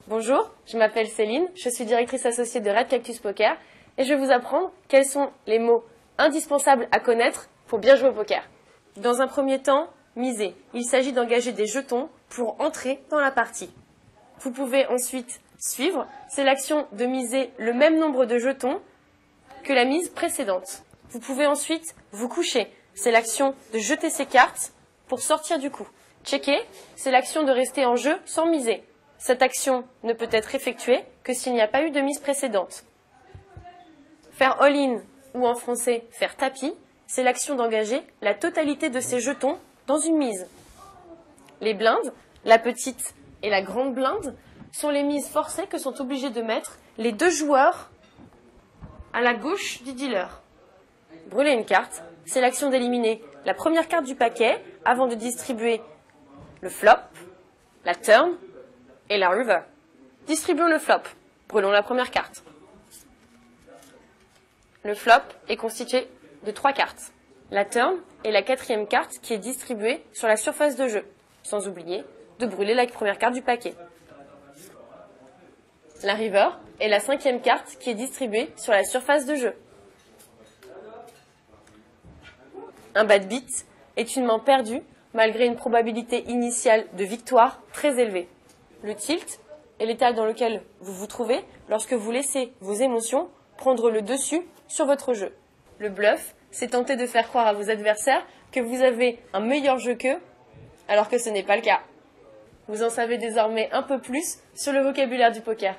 Bonjour, je m'appelle Céline, je suis directrice associée de Red Cactus Poker et je vais vous apprendre quels sont les mots indispensables à connaître pour bien jouer au poker. Dans un premier temps, miser. Il s'agit d'engager des jetons pour entrer dans la partie. Vous pouvez ensuite suivre, c'est l'action de miser le même nombre de jetons que la mise précédente. Vous pouvez ensuite vous coucher, c'est l'action de jeter ses cartes pour sortir du coup. Checker, c'est l'action de rester en jeu sans miser. Cette action ne peut être effectuée que s'il n'y a pas eu de mise précédente. Faire all-in, ou en français faire tapis, c'est l'action d'engager la totalité de ses jetons dans une mise. Les blindes, la petite et la grande blinde, sont les mises forcées que sont obligés de mettre les deux joueurs à la gauche du dealer. Brûler une carte, c'est l'action d'éliminer la première carte du paquet avant de distribuer le flop, la turn et la river. Distribuons le flop. Brûlons la première carte. Le flop est constitué de 3 cartes. La turn est la 4e carte qui est distribuée sur la surface de jeu, sans oublier de brûler la première carte du paquet. La river est la 5e carte qui est distribuée sur la surface de jeu. Un bad beat est une main perdue malgré une probabilité initiale de victoire très élevée. Le tilt est l'état dans lequel vous vous trouvez lorsque vous laissez vos émotions prendre le dessus sur votre jeu. Le bluff, c'est tenter de faire croire à vos adversaires que vous avez un meilleur jeu qu'eux, alors que ce n'est pas le cas. Vous en savez désormais un peu plus sur le vocabulaire du poker.